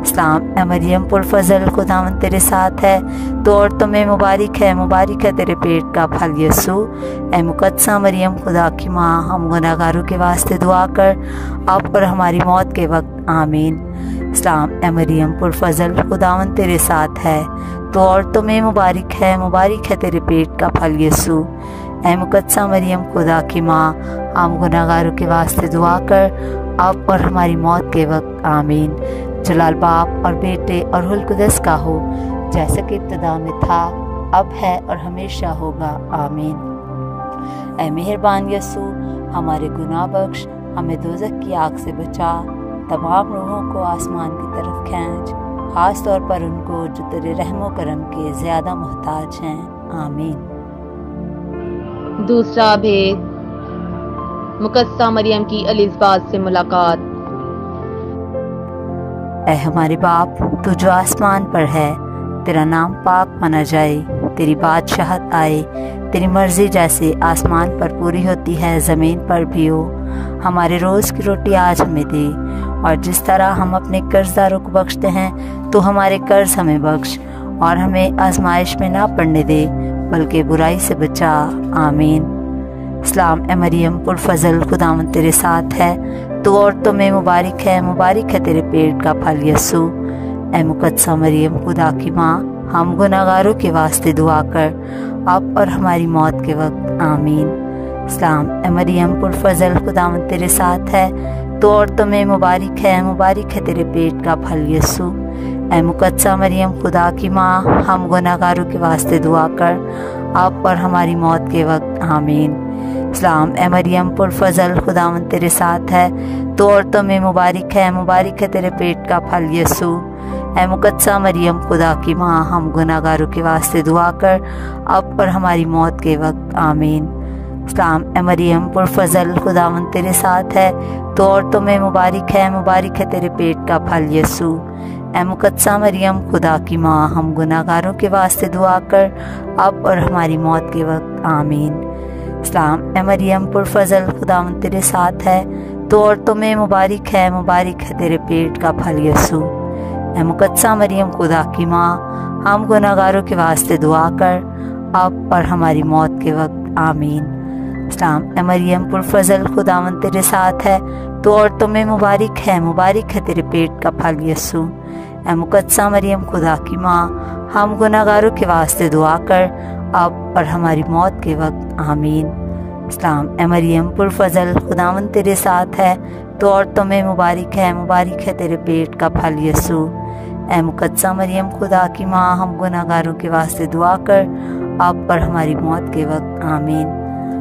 سلام اے مریم پرفضل خداوند تیرے ساتھ ہے، تو عورتوں میں مبارک ہے تیرے پیٹ کا پھل یسوع۔ اے مقدسہ مریم خدا کی ماں ہم گناہگاروں کے واسطے دعا کر اب اور ہماری موت کے وقت آمین۔ سلام اے مریم پرفضل خداوند تیرے ساتھ ہے، تو عورتوں میں مبارک ہے تیرے پیٹ کا پھل یسوع۔ اے مقدسہ مریم خدا کی ماں ہم گناہگاروں کے واسطے دعا کر اب اور ہماری موت کے وقت آمین۔ جلال باپ اور بیٹے اور روح القدس کا ہو، جیسا کہ ابتدا میں تھا اب ہے اور ہمیشہ ہوگا آمین۔ اے مہربان یسوع ہمارے گناہ بخش، ہمیں دوزخ کی آگ سے بچا، تمام روحوں کو آسمان کی طرف کھینچ، خاص طور پر ان کو جو تیرے رحم و کرم کے زیادہ محتاج ہیں آمین۔ دوسرا بھید، مقدسہ مریم کی الزبات سے ملاقات۔ اے ہمارے باپ تو جو آسمان پر ہے، تیرا نام پاک مانا جائے، تیری بادشاہت آئے، تیری مرضی جیسے آسمان پر پوری ہوتی ہے زمین پر بھی ہو۔ ہمارے روز کی روٹی آج ہمیں دے، اور جس طرح ہم اپنے قرض داروں کو بخشتے ہیں تو ہمارے قرض ہمیں بخش، اور ہمیں آزمائش میں نہ پڑنے دے بلکہ برائی سے بچا آمین۔ سلام اے مریم پرفضل خداوند تیرے ساتھ ہے، تو عورتوں میں مبارک ہے تیرے پیٹ کا پھل یسوع۔ اے مقدسہ مریم خدا کی ماں ہم گناہگاروں کے واسطے دعا کر اب اور ہماری موت کے وقت آمین۔ سلام اے مریم پرفضل خداوند تیرے ساتھ ہے، تو عورتوں میں مبارک ہے تیرے پیٹ کا پھل یسوع۔ اے مقدسہ مریم خدا کی ماں ہم گناہگاروں کے واسطے دعا کر اب اور ہماری موت کے وقت آمین۔ سلام اے مریم پرفضل خداوند تیرے ساتھ ہے، تو عورتوں میں مبارک ہے تیرے پیٹ کا پھل یسوع۔ اے مقدسہ مریم خدا کی ماں ہم گناہگاروں کے واسطے دعا کر اب اور ہماری موت کے وقت آمین۔ سلام اے مریم پرفضل خداوند تیرے ساتھ ہے، تو عورتوں میں مبارک ہے تیرے پیٹ کا پھل یسوع۔ اے مقدسہ مریم خدا کی ماں ہم گناہگاروں کے واسطے دعا کر اب اور ہماری موت کے وقت آمین۔ سلام اے مریم پرفضل خداوند تیرے ساتھ ہے، تو عورتوں میں مبارک ہے تیرے پیٹ کا پھل یسوع۔ اے مقدسہ مریم خدا کی ماں ہم گناہگاروں کے واسطے دعا کر اب اور ہماری موت کے وقت آمین۔ سلام اے مریم پرفضل خداوند تیرے ساتھ ہے، تو عورتوں میں مبارک ہے تیرے پیٹ کا پھل یسوع۔ اے مقدسہ مریم خدا کی ماں ہم گناہگاروں کے واسطے دعا کر اب اور ہماری موت کے وقت آمین۔ سلام اے مریم پرفضل خداوند تیرے ساتھ ہے، تو عورتوں میں مبارک ہے تیرے پیٹ کا پھل یسوع۔ اے مقدسہ مریم خدا کی ماں ہم گناہگاروں کے واسطے دعا کر اب اور ہماری موت کے وقت آمین۔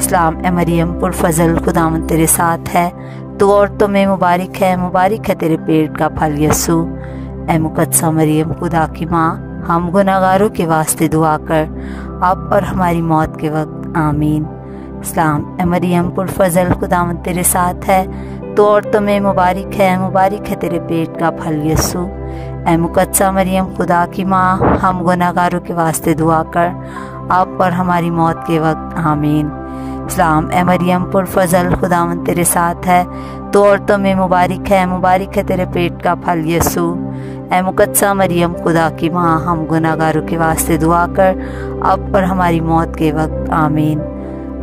سلام اے مریم پرفضل خداوند تیرے ساتھ ہے، تو عورتوں میں مبارک ہے تیرے پیٹ کا پھل یسوع۔ اے مقدسہ مریم خدا کی ماں، ہم گناہ گاروں کے واسطے دعا کر اب اور ہماری موت کے وقت آمین۔ سلام اے مریم پرفضل خداوند تیرے ساتھ ہے، تو عورتوں میں مبارک ہے تیرے پیٹ کا پھل یسوع۔ اے مقدسہ مریم خدا کی ماں، ہم گناہ گاروں کے واسطے دعا کر اب اور ہماری موت کے وقت آمین۔ سلام اے مریم پرفضل خداوند تیرے ساتھ ہے، تو عورتوں میں مبارک ہے تیرے پیٹ کا پھل یسوع۔ اے مقدسہ مریم خدا کی ماں، ہم گناہ گاروں کے واسطے دعا کر اب اور ہماری موت کے وقت آمین۔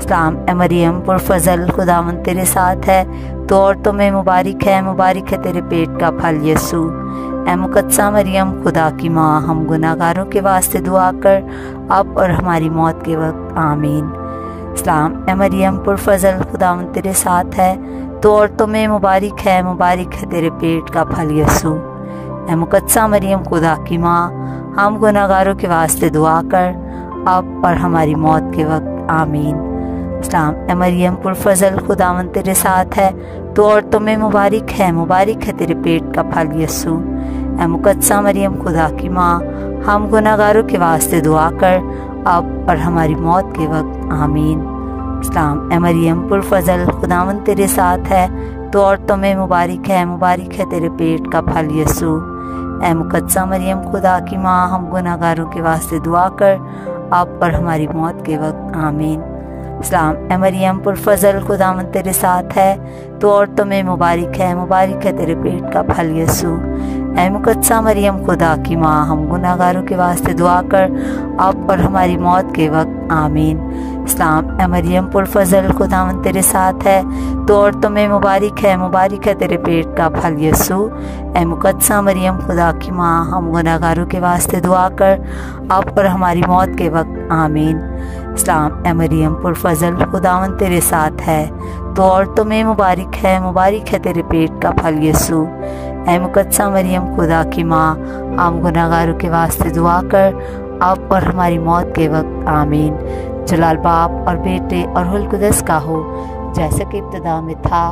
سلام اے مریم پرفضل خداوند تیرے ساتھ ہے، تو عورتوں میں مبارک ہے تیرے پیٹ کا پھل یسوع۔ اے مقدسہ مریم خدا کی ماں، ہم گناہ گاروں کے واسطے دعا کر اب اور ہماری موت کے وقت آمین۔ سلام اے مریم پرفضل خداوند تیرے ساتھ ہے، تو عورتوں میں مبارک ہے تیرے پیٹ کا پھل یسوع۔ اے مقدسہ مریم خدا کی ماں، ہم گناہ گاروں کے واسطے دعا کر اب اور ہماری موت کے وقت آمین۔ سلام اے مریم پرفضل خداوند تیرے ساتھ ہے، تو عورتوں میں مبارک ہے تیرے پیٹ کا پھل یسوع۔ اے مقدسہ مریم خدا کی ماں، ہم گناہ گاروں کے واسطے دعا کر اب اور ہماری موت کے وقت آمین۔ سلام اے مریم پرفضل خداوند تیرے ساتھ ہے، تو عورتوں میں مبارک ہے تیرے پیٹ کا پھل یسوع۔ اے مقدسہ مریم خدا کی ماں، ہم گناہ گاروں کے واسطے دعا کر اب اور ہماری موت کے وقت آمین۔ سلام اے مریم پرفضل خداوند تیرے ساتھ ہے، تو عورتوں میں مبارک ہے تیرے پیٹ کا پھل یسوع۔ اے مقدسہ مریم خدا کی ماں، ہم گناہ گاروں کے واسطے دعا کر اب اور ہماری موت کے وقت آمین۔ سلام اے مریم پرفضل خداوند تیرے ساتھ ہے، تو عورتوں میں مبارک ہے تیرے پیٹ کا پھل یسوع۔ اے مقدسہ مریم خدا کی ماں، ہم گناہ گاروں کے واسطے دعا کر اب اور ہماری موت کے وقت آمین۔ سلام اے مریم پرفضل خداوند تیرے ساتھ ہے، تو عورتوں میں مبارک ہے تیرے پیٹ کا پھل یسوع۔ اے مقدسہ مریم خدا کی ماں، ہم گناہ گاروں کے واسطے دعا کر اب اور ہماری موت کے وقت آمین۔ جلال باپ اور بیٹے اور روح القدس کا ہو، جیسا کہ ابتدا میں تھا،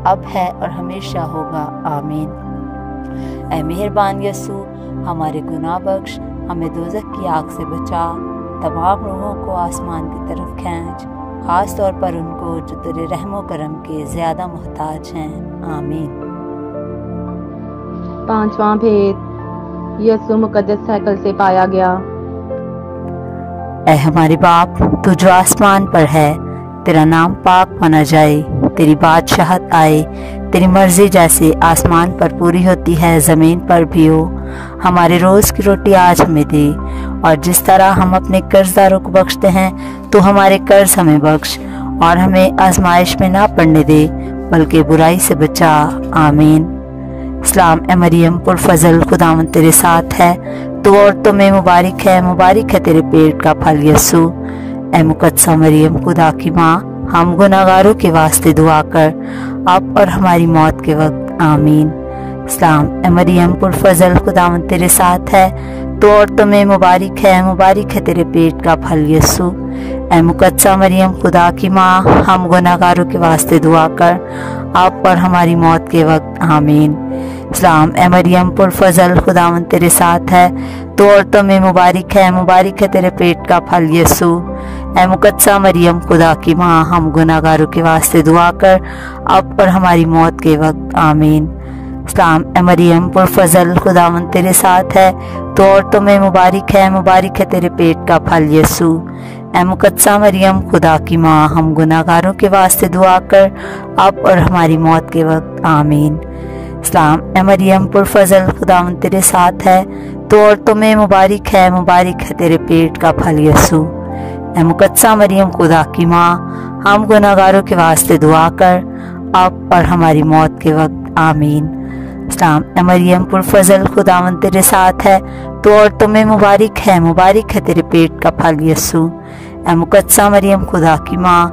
اب ہے اور ہمیشہ ہوگا، آمین۔ اے مہربان یسوع، ہمارے گناہ بخش، ہمیں دوزخ کی آگ سے بچا، تمام روحوں کو آسمان کی طرف کھینچ، خاص طور پر ان کو جو تیرے رحم و کرم کے زیادہ محتاج ہیں، آمین۔ پانچواں بھید، یسوع مقدس ہیکل سے پایا گیا۔ اے ہمارے باپ، تو جو آسمان پر ہے، تیرا نام پاک مانا جائے، تیری بادشاہت آئے، تیری مرضی جیسے آسمان پر پوری ہوتی ہے زمین پر بھی ہو۔ ہمارے روز کی روٹی آج ہمیں دے، اور جس طرح ہم اپنے قرض داروں کو بخشتے ہیں تو ہمارے قرض ہمیں بخش، اور ہمیں آزمائش میں نہ پڑنے دے بلکہ برائی سے بچا، آمین۔ سلام اے مریم پرفضل خداوند تیرے ساتھ ہے، تو عورتوں میں مبارک ہے تیرے پیٹ کا پھل یسوع۔ اے مقدسہ مریم خدا کی ماں، ہم گناہ گاروں کے واسطے دعا کر اب اور ہماری موت کے وقت آمین۔ سلام اے مریم پرفضل خداوند تیرے ساتھ ہے، تو عورتوں میں مبارک ہے تیرے پیٹ کا پھل یسوع۔ اے مقدسہ مریم خدا کی ماں، ہم گناہ گاروں کے واسطے دعا کر اب اور ہماری موت کے وقت آمین۔ سلام اے مریم پرفضل خداوند تیرے ساتھ ہے، تو عورتوں میں مبارک ہے تیرے پیٹ کا پھل یسوع۔ اے مقدسہ مریم خدا کی ماں، ہم گناہ گاروں کے واسطے دعا کر اب اور ہماری موت کے وقت آمین۔ سلام اے مریم پرفضل خداوند تیرے ساتھ ہے، تو عورتوں میں مبارک ہے تیرے پیٹ کا پھل یسوع۔ اے مقدسہ مریم خدا کی ماں، ہم گناہ گاروں کے واسطے دعا کر اب اور ہماری موت کے وقت آمین۔ سلام اے مریم پرفضل خداوند تیرے ساتھ ہے، تو عورتوں میں مبارک ہے تیرے پیٹ کا پھل یسوع۔ اے مقدسہ مریم خدا کی ماں، ہم گناہ گاروں کے واسطے دعا کر اب اور ہماری موت کے وقت آمین۔ سلام اے مریم پرفضل خداوند تیرے ساتھ ہے، تو عورتوں میں مبارک ہے تیرے پیٹ کا پھل یسوع۔ اے مقدسہ مریم خدا کی ماں،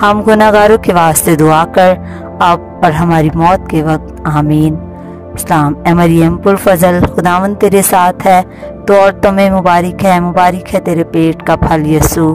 ہم گناہ گاروں کے واسطے دعا کر اب اور ہماری موت کے وقت آمین۔ سلام اے مریم پرفضل خداوند تیرے ساتھ ہے، تو عورتوں میں مبارک ہے تیرے پیٹ کا پھل یسوع۔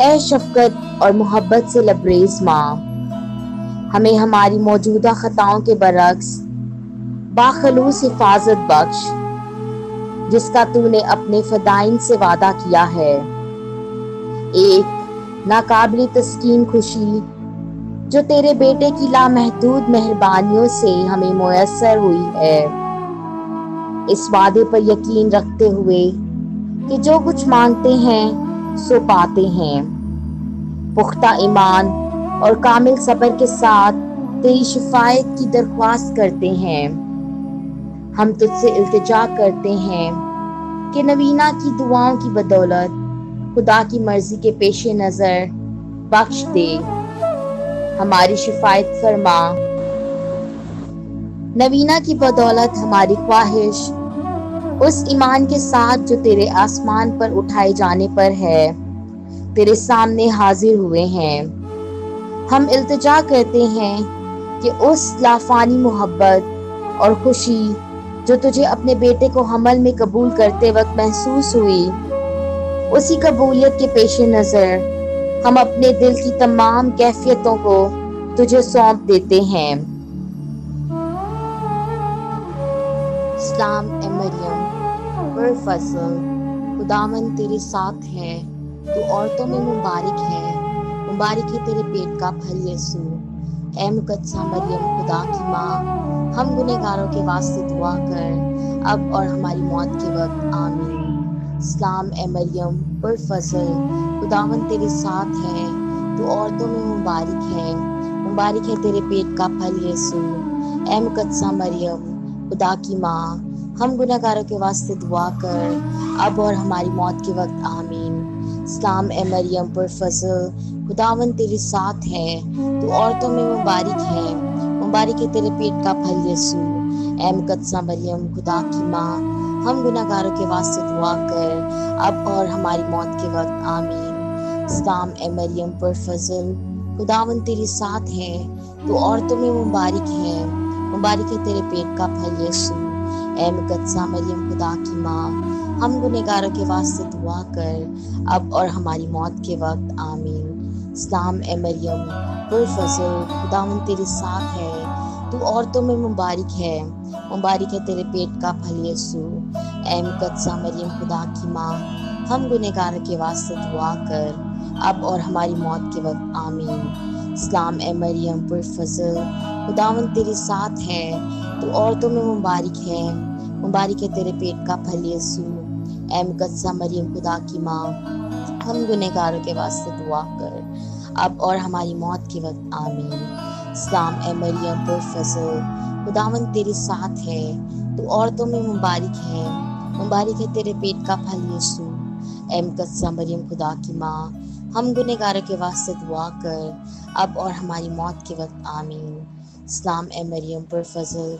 اے شفقت اور محبت سے لبریز ماں، ہمیں ہماری موجودہ خطاؤں کے برعکس باخلوص حفاظت بخش، جس کا تو نے اپنے فدائین سے وعدہ کیا ہے۔ ایک ناقابل تسکین خوشی جو تیرے بیٹے کی لامحدود مہربانیوں سے ہمیں میسر ہوئی ہے، اس وعدے پر یقین رکھتے ہوئے کہ جو کچھ مانگتے ہیں سو پاتے ہیں، پختہ ایمان اور کامل صبر کے ساتھ تیری شفاعت کی درخواست کرتے ہیں۔ ہم تجھ سے التجا کرتے ہیں کہ نوینہ کی دعاؤں کی بدولت خدا کی مرضی کے پیش نظر بخش دے، ہماری شفاعت فرما۔ نوینہ کی بدولت ہماری خواہش اس ایمان کے ساتھ جو تیرے آسمان پر اٹھائے جانے پر ہے، تیرے سامنے حاضر ہوئے ہیں۔ ہم التجا کرتے ہیں کہ اس لافانی محبت اور خوشی جو تجھے اپنے بیٹے کو حمل میں قبول کرتے وقت محسوس ہوئی، اسی قبولیت کے پیش نظر ہم اپنے دل کی تمام کیفیتوں کو تجھے سونپ دیتے ہیں۔ سلام اے مریم پر فضل، خداوند تیرے ساتھ ہے، تو عورتوں میں مبارک ہے، مبارک ہے تیرے پیٹ کا پھل یسوع۔ اے مقدسہ مریم خدا کی ماں، ہم گنہگاروں کے واسطے دعا کر، اب اور ہماری موت کے وقت آمین۔ سلام اے مریم پر فضل، خداوند تیرے ساتھ ہے، تو عورتوں میں مبارک ہے، مبارک ہے تیرے پیٹ کا پھل یسوع۔ اے مقدسہ مریم خدا کی ماں، ہم گنہگاروں کے واسطے دعا کر، اب اور ہماری موت کے وقت آمین۔ سلام اے مریم پر فضل، خداوند تیرے ساتھ ہے، تو عورتوں میں مبارک ہے، مبارک ہے تیرے پیٹ کا پھل یسوع۔ اے مقدسہ مریم خدا کی ماں، ہم گنہگاروں کے واسطے دعا کر، اب اور ہماری موت کے وقت آمین۔ سلام اے مریم پر فضل، خداوند تیرے ساتھ ہے، تو عورتوں میں مبارک ہے، مبارک ہے تیرے پیٹ کا پھل یسوع۔ اے مقدسہ مریم خدا کی ماں، ہم گنہگاروں کے واسطے دعا کر، اب اور ہماری موت کے وقت آمین۔ سلام اے مریم پر فضل، خداوند تیرے ساتھ ہے، تو عورتوں میں مبارک ہے، مبارک ہے تیرے پیٹ کا پھل یسوع۔ اے مقدسہ مریم خدا کی ماں، ہم گنہگاروں کے واسطے دعا کر، اب اور ہماری موت کے وقت آمین۔ سلام اے مریم پر فضل، خداوند تیرے ساتھ ہے، تو عورتوں میں مبارک ہے، مبارک ہے تیرے پیٹ کا پھل یسوع۔ اے مقدسہ مریم خدا کی ماں، ہم گنہگاروں کے واسطے دعا کر، اب اور ہماری موت کے وقت آمین۔ سلام اے مریم پر فضل، خداوند تیرے ساتھ ہے، تو عورتوں میں مبارک ہے، مبارک ہے تیرے پیٹ کا پھل یسوع۔ اے مقدسہ مریم خدا کی ماں، ہم گنہگاروں کے واسطے دعا کر، اب اور ہماری موت کے وقت آمین۔ سلام اے مریم پر فضل،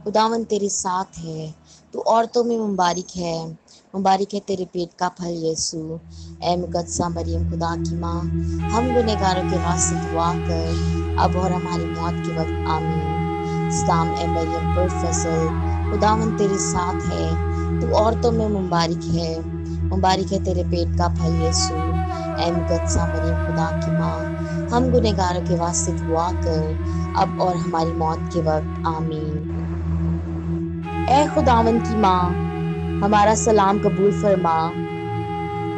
خداوند تیرے ساتھ ہے، تو عورتوں میں مبارک ہے، مبارک ہے تیرے پیٹ کا پھل یسوع۔ اے مقدسہ مریم خدا کی ماں، ہم گنہگاروں کے واسطے دعا کر، اب اور ہماری موت کے وقت آمین۔ سلام اے مریم پر فضل، خداوند تیرے ساتھ ہے، تو عورتوں میں مبارک ہے، مبارک ہے تیرے پیٹ کا پھل یسوع۔ اے مقدسہ مریم خدا کی ماں، ہم گنہگاروں کے واسطے دعا کر، اب اور ہماری موت کے وقت آمین۔ اے خداوند کی ماں، ہمارا سلام قبول فرما،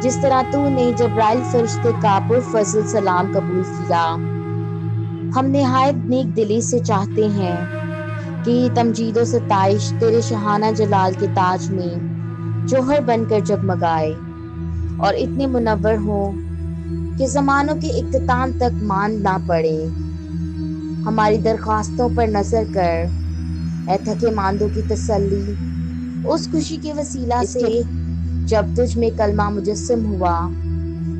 جس طرح تو نے جبرائیل فرشتے کا پرفضل سلام قبول کیا۔ ہم نہایت نیک دلی سے چاہتے ہیں کہ یہ تمجید و ستائش تیرے شاہانہ جلال کے تاج میں جوہر بن کر جگمگائے، اور اتنے منور ہوں کہ زمانوں کے اختتام تک ماند نہ پڑے۔ ہماری درخواستوں پر نظر کر، اے تھکے ماندوں کی تسلی، اس خوشی کے وسیلہ سے جب تجھ میں کلمہ مجسم ہوا،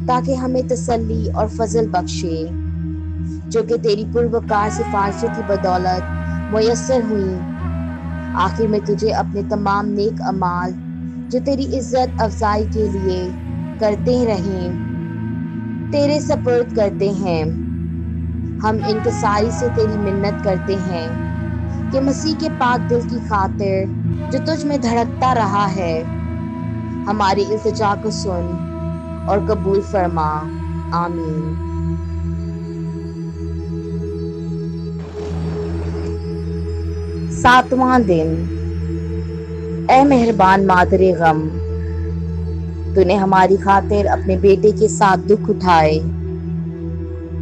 تاکہ ہمیں تسلی اور فضل بخشے، جو کہ تیری پروکار سفارشوں کی بدولت میسر ہوئیں۔ آخر میں تجھے اپنے تمام نیک اعمال جو تیری عزت افزائی کے لیے کرتے رہیں، تیرے سپرد کرتے ہیں۔ ہم انکساری سے تیری منت کرتے ہیں کہ مسیح کے پاک دل کی خاطر جو تجھ میں دھڑکتا رہا ہے، ہماری التجا کو سن اور قبول فرما۔ آمین۔ ساتواں دن۔ اے مہربان مادر غم، تو نے ہماری خاطر اپنے بیٹے کے ساتھ دکھ اٹھائے۔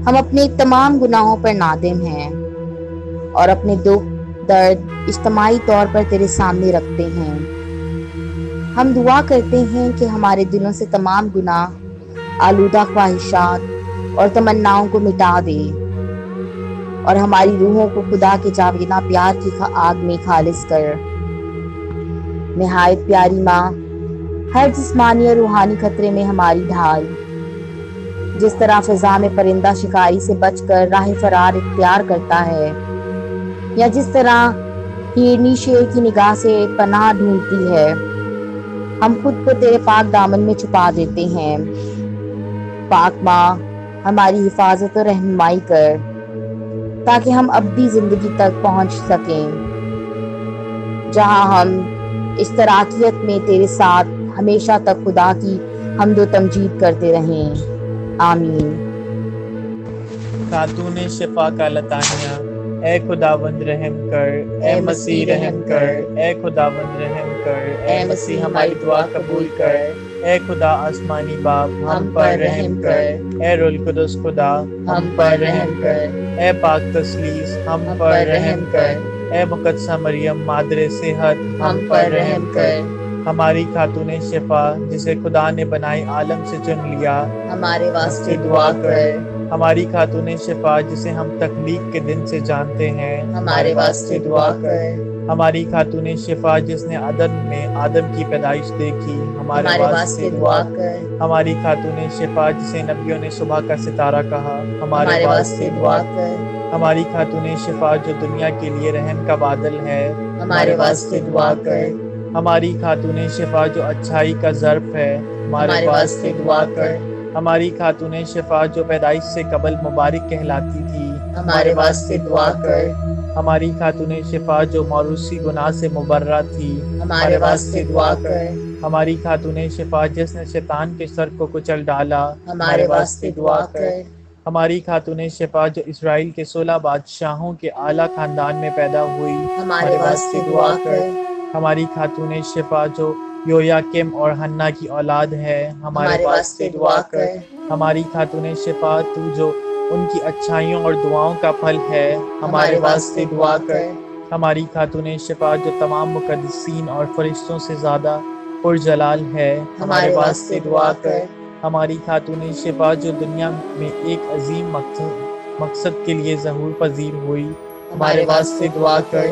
ہم اپنے تمام گناہوں پر نادم ہیں اور اپنے دکھ درد اجتماعی طور پر تیرے سامنے رکھتے ہیں۔ ہم دعا کرتے ہیں کہ ہمارے دلوں سے تمام گناہ، آلودہ خواہشات اور تمناؤں کو مٹا دے اور ہماری روحوں کو خدا کے جاویدہ پیار کی آگ میں خالص کر۔ نہایت پیاری ماں، ہر جسمانی اور روحانی خطرے میں ہماری ڈھال، جس طرح فضا میں پرندہ شکاری سے بچ کر راہ فرار اختیار کرتا ہے، یا جس طرح ہرنی شیر کی نگاہ سے پناہ ڈھونڈتی ہے، ہم خود کو تیرے پاک دامن میں چھپا دیتے ہیں۔ پاک ماں، ہماری حفاظت اور رہنمائی کر تاکہ ہم ابدی زندگی تک پہنچ سکیں، جہاں ہم اشتراکیت میں تیرے ساتھ ہمیشہ تک خدا کی حمد و تمجید کرتے رہیں۔ آمین۔ خاتون شفا کا لطانیہ۔ اے خداوند رحم کر، اے مسیح رحم کر، اے خداوند رحم کر، اے مسیح ہماری دعا قبول کر۔ اے خدا آسمانی باپ، ہم پر رحم کر۔ اے روح القدس خدا، ہم پر رحم کر۔ اے پاک تثلیث، ہم پر رحم کر۔ اے مقدسہ مریم مادر صحت، ہم پر رحم کر۔ ہماری خاتون شفا، جسے خدا نے بنائی عالم سے چن لیا، ہمارے واسطے دعا کر۔ ہماری خاتون شفا، جسے ہم تخلیق کے دن سے جانتے ہیں، ہمارے واسطے دعا کر۔ ہماری خاتون شفا، جس نے عدن میں آدم کی پیدائش دیکھی، ہمارے واسطے دعا کر۔ ہماری خاتون شفا، جسے نبیوں نے صبح کا ستارہ کہا، ہمارے واسطے دعا کر۔ ہماری خاتون شفا، جو دنیا کے لیے رحم کا بادل ہے، ہمارے واسطے دعا کر۔ ہماری خاتون شفا، جو اچھائی کا ظرف ہے، ہمارے واسطے دعا کر۔ ہماری خاتون شفا، جو پیدائش سے قبل مبارک کہلاتی تھی، ہمارے واسطے دعا کر۔ ہماری خاتون شفا، جو موروثی گناہ سے مبرہ تھی، ہمارے واسطے دعا کر۔ ہماری خاتون شفا، جس نے شیطان کے سر کو کچل ڈالا، ہمارے واسطے دعا کر۔ ہماری خاتون شفا، جو اسرائیل کے 16 بادشاہوں کے اعلیٰ خاندان میں پیدا ہوئی، ہمارے واسطے دعا کر۔ ہماری خاتون شفا، جو یویاکم اور حنا کی اولاد ہے، ہمارے واسطے دعا کر۔ ہماری خاتون شفا، تو جو ان کی اچھائیوں اور دعاؤں کا پھل ہے، ہمارے واسطے دعا کر۔ ہماری خاتون شفا، جو تمام مقدسین اور فرشتوں سے زیادہ پرجلال ہے، ہمارے واسطے دعا کر۔ ہماری خاتون شفا، جو دنیا میں ایک عظیم مقصد کے لیے ظہور پذیر ہوئی، ہمارے واسطے دعا کر۔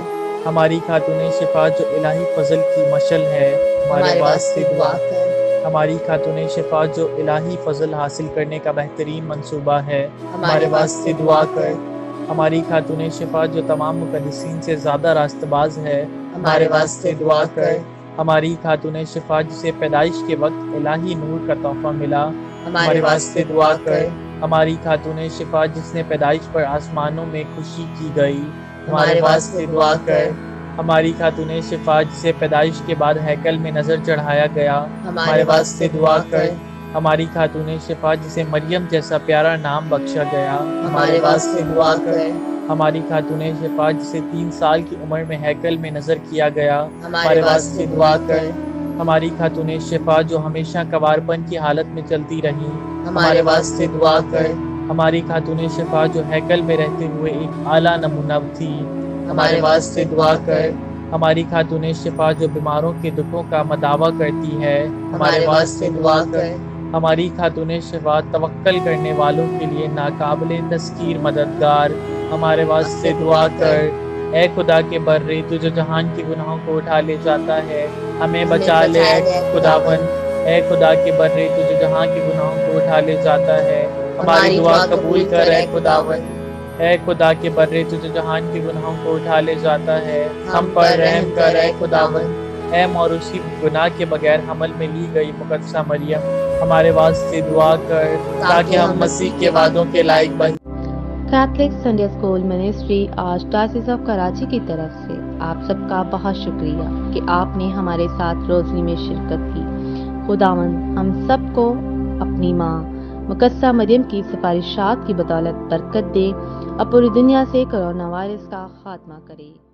ہماری خاتون شفا، جو الہی فضل کی مشعل ہے، ہمارے واسطے دعا کر۔ ہماری خاتون شفا، جو الہی فضل حاصل کرنے کا بہترین منصوبہ ہے، ہمارے واسطے دعا کر۔ ہماری خاتون شفا، جو تمام مقدسین سے زیادہ راست باز ہے، ہمارے واسطے دعا کر۔ ہماری خاتون شفا، جسے پیدائش کے وقت الہی نور کا تحفہ ملا، ہمارے واسطے دعا کر۔ ہماری خاتون شفا، جس نے پیدائش پر آسمانوں میں خوشی کی گئی، ہمارے واسطے دعا کر۔ ہماری خاتون شفا، جسے پیدائش کے بعد ہیکل میں نظر چڑھایا گیا، ہمارے واسطے دعا کر۔ ہماری خاتون شفا، جسے مریم جیسا پیارا نام بخشا گیا، ہمارے واسطے دعا کر۔ ہماری خاتون شفا، جسے 3 سال کی عمر میں ہیکل میں نظر کیا گیا، ہمارے واسطے دعا کر۔ ہماری خاتون شفا، جو ہمیشہ کنوارپن کی حالت میں چلتی رہی، ہمارے واسطے دعا کر۔ ہماری خاتون شفا، جو ہیکل میں رہتے ہوئے ایک اعلیٰ نمونہ تھی، ہمارے واسطے دعا کر۔ ہماری خاتون شفا، جو بیماروں کے دکھوں کا مداوع کرتی ہے، ہمارے واسطے دعا کر۔ ہماری خاتون شفا، توکل کرنے والوں کے لیے ناقابل تذکیر مددگار، ہمارے واسطے دعا کر۔ اے خدا کے برے، تو جو جہان کے گناہوں کو اٹھا لے جاتا ہے، ہمیں بچا لے اے خداوند۔ اے خدا کے برے، تو جو جہان کے گناہوں کو اٹھا لے جاتا ہے، ہماری دعا قبول کر اے خداوند۔ اے خدا کے برے، تو جو جہان کے گناہوں کو اٹھا لے جاتا ہے، ہم پر رحم کر اے خداوند۔ اے موروثی گناہ کے بغیر حمل میں لی گئی مقدسہ مریم، ہمارے واسطے دعا کر تاکہ ہم مسیح کے وعدوں کے لائق بن۔ Catholic Sunday school ministry archdiocese of Karachi کی طرف سے آپ سب کا بہت شکریہ کہ آپ نے ہمارے ساتھ روزنی میں شرکت کی۔ خداوند ہم سب کو اپنی ماں مقدسہ مریم کی سفارشات کی بدولت برکت دے اور پوری دنیا سے کرونا وائرس کا خاتمہ کرے۔